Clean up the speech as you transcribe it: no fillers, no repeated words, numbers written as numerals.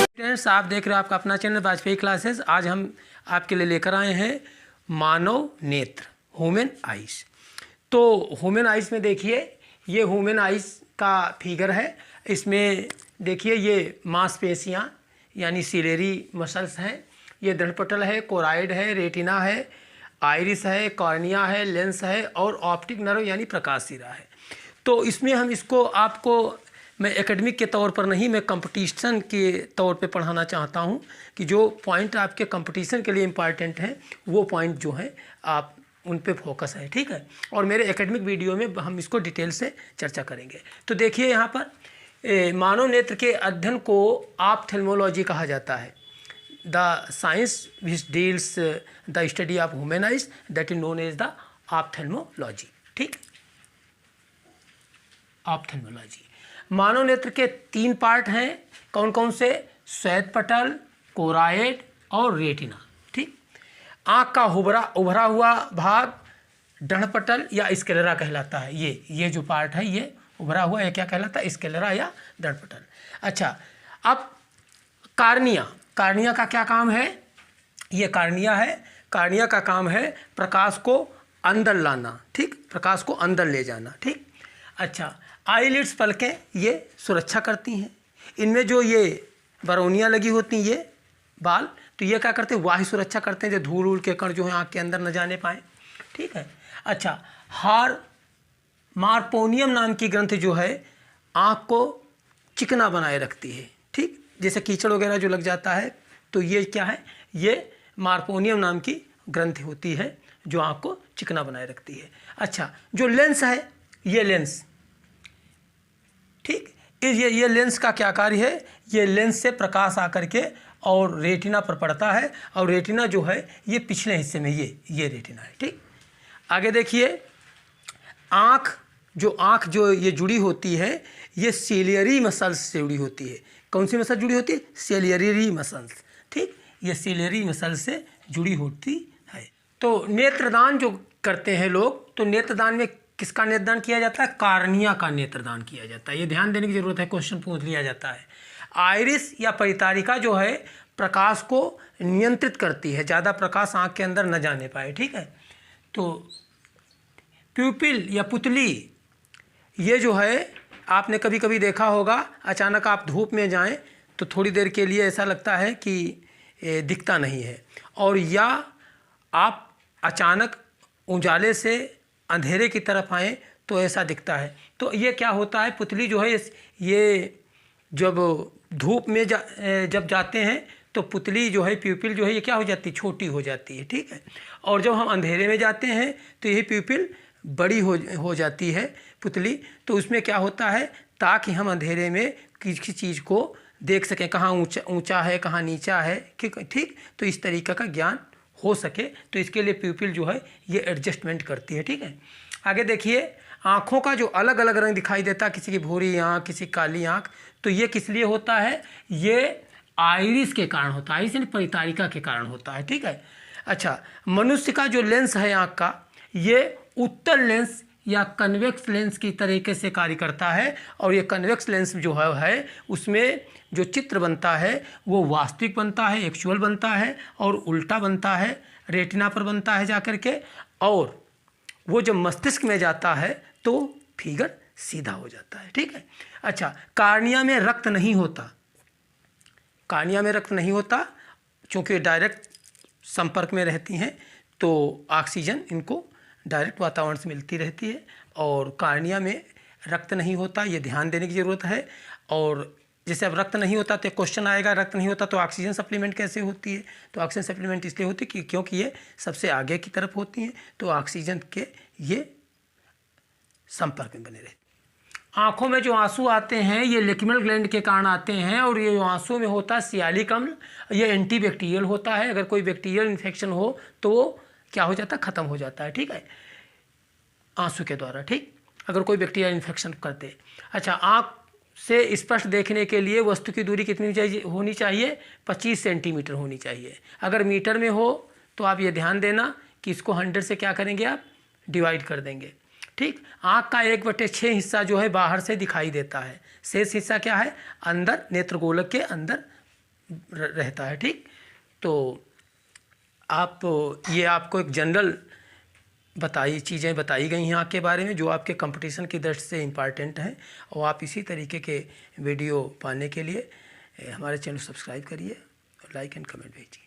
Friends, आप देख रहे हो आपका अपना चैनल वाजपेयी क्लासेस। आज हम आपके लिए लेकर आए हैं मानव नेत्र, ह्यूमन आइज। तो ह्यूमन आइज में देखिए, ये ह्यूमन आइज का फिगर है। इसमें देखिए ये मांसपेशियाँ यानी सिलेरी मसल्स हैं, ये दृढ़पटल है, कोराइड है, रेटिना है, आइरिस है, कॉर्निया है, लेंस है और ऑप्टिक नर्व यानी प्रकाश सिरा है। तो इसमें हम इसको आपको मैं एकेडमिक के तौर पर नहीं, मैं कंपटीशन के तौर पे पढ़ाना चाहता हूँ कि जो पॉइंट आपके कंपटीशन के लिए इम्पॉर्टेंट हैं वो पॉइंट जो हैं आप उन पे फोकस है, ठीक है। और मेरे एकेडमिक वीडियो में हम इसको डिटेल से चर्चा करेंगे। तो देखिए यहाँ पर मानव नेत्र के अध्ययन को ऑप्थेल्मोलॉजी कहा जाता है। The science which deals the study of human eyes that is known as the ophthalmology, ठीक। ऑप्थेल्मोलॉजी मानव नेत्र के 3 पार्ट हैं। कौन कौन से? श्वेत पटल, कोराइड और रेटिना, ठीक। आँख का उभरा हुआ भाग दृढ़पटल या स्क्लेरा कहलाता है। ये जो पार्ट है ये उभरा हुआ, ये क्या कहलाता है? स्क्लेरा या दृढ़पटल। अच्छा, अब कार्निया का क्या काम है? ये कार्निया है। कार्निया का काम है प्रकाश को अंदर लाना, ठीक, प्रकाश को अंदर ले जाना, ठीक। अच्छा, आईलिड्स पलकें ये सुरक्षा करती हैं। इनमें जो ये बरौनियाँ लगी होती हैं, ये बाल, तो ये क्या करते हैं? वायु सुरक्षा करते हैं, जो धूल उल के कण जो है आँख के अंदर न जाने पाए, ठीक है। अच्छा, मार्पोनियम नाम की ग्रंथि जो है आँख को चिकना बनाए रखती है, ठीक। जैसे कीचड़ वगैरह जो लग जाता है तो ये क्या है? ये मार्पोनियम नाम की ग्रंथि होती है जो आँख को चिकना बनाए रखती है। अच्छा, जो लेंस है, ये लेंस, ठीक, ये लेंस का क्या कार्य है? ये लेंस से प्रकाश आकर के और रेटिना पर पड़ता है, और रेटिना जो है ये पिछले हिस्से में ये रेटिना है, ठीक। आगे देखिए, आँख जो ये जुड़ी होती है ये सिलियरी मसल्स से जुड़ी होती है। कौन सी मसल जुड़ी होती है? सिलियरी मसल्स, ठीक, ये सिलियरी मसल से जुड़ी होती है। तो नेत्रदान जो करते हैं लोग, तो नेत्रदान में किसका नेत्रदान किया जाता है? कार्निया का नेत्रदान किया जाता है। ये ध्यान देने की जरूरत है, क्वेश्चन पूछ लिया जाता है। आइरिस या परितारिका जो है प्रकाश को नियंत्रित करती है, ज़्यादा प्रकाश आँख के अंदर न जाने पाए, ठीक है। तो प्यूपिल या पुतली, ये जो है आपने कभी कभी देखा होगा, अचानक आप धूप में जाएं तो थोड़ी देर के लिए ऐसा लगता है कि दिखता नहीं है, और या आप अचानक उजाले से अंधेरे की तरफ आएँ तो ऐसा दिखता है। तो ये क्या होता है? पुतली जो है ये जब धूप में जब जाते हैं तो पुतली जो है, प्यूपिल जो है ये क्या हो जाती है? छोटी हो जाती है, ठीक है। और जब हम अंधेरे में जाते हैं तो ये प्यूपिल बड़ी हो जाती है पुतली। तो उसमें क्या होता है? ताकि हम अंधेरे में किसी चीज़ को देख सकें, कहाँ ऊंचा है, कहाँ नीचा है, ठीक। तो इस तरीक़े का ज्ञान हो सके, तो इसके लिए प्यूपिल जो है ये एडजस्टमेंट करती है, ठीक है। आगे देखिए, आँखों का जो अलग अलग रंग दिखाई देता है, किसी की भूरी आँख, किसी काली आँख, तो ये किस लिए होता है? ये आइरिस के कारण होता है, आइरिस यानी परितारिका के कारण होता है, ठीक है। अच्छा, मनुष्य का जो लेंस है आँख का, ये उत्तल लेंस या कन्वेक्स लेंस की तरीके से कार्य करता है, और ये कन्वेक्स लेंस जो है उसमें जो चित्र बनता है वो वास्तविक बनता है, एक्चुअल बनता है, और उल्टा बनता है, रेटिना पर बनता है जाकर के, और वो जब मस्तिष्क में जाता है तो फिगर सीधा हो जाता है, ठीक है। अच्छा, कार्निया में रक्त नहीं होता, कार्निया में रक्त नहीं होता क्योंकि डायरेक्ट संपर्क में रहती हैं, तो ऑक्सीजन इनको डायरेक्ट वातावरण से मिलती रहती है, और कार्निया में रक्त नहीं होता, ये ध्यान देने की ज़रूरत है। और जैसे अब रक्त नहीं होता तो क्वेश्चन आएगा, रक्त नहीं होता तो ऑक्सीजन सप्लीमेंट कैसे होती है? तो ऑक्सीजन सप्लीमेंट इसलिए होती है क्योंकि ये सबसे आगे की तरफ होती हैं, तो ऑक्सीजन के ये संपर्क में बने रहते हैं। आँखों में जो आंसू आते हैं ये लेक्रिमल ग्लैंड के कारण आते हैं, और ये जो आंसू में होता है सियालिक अम्ल, ये एंटीबैक्टीरियल होता है। अगर कोई बैक्टीरियल इन्फेक्शन हो तो वो क्या हो जाता है? ख़त्म हो जाता है, ठीक है, आंसू के द्वारा, ठीक, अगर कोई बैक्टीरियल इन्फेक्शन करते। अच्छा, आँख से स्पष्ट देखने के लिए वस्तु की दूरी कितनी होनी चाहिए? 25 सेंटीमीटर होनी चाहिए। अगर मीटर में हो तो आप ये ध्यान देना कि इसको 100 से क्या करेंगे? आप डिवाइड कर देंगे, ठीक। आँख का 1/6 हिस्सा जो है बाहर से दिखाई देता है, शेष हिस्सा क्या है, अंदर नेत्रगोलक के अंदर रहता है। ठीक। तो आप ये आपको एक जनरल चीज़ें बताई गई हैं आँख के बारे में, जो आपके कंपटीशन की दृष्टि से इम्पॉर्टेंट हैं। और आप इसी तरीके के वीडियो पाने के लिए हमारे चैनल सब्सक्राइब करिए और लाइक एंड कमेंट भेजिए।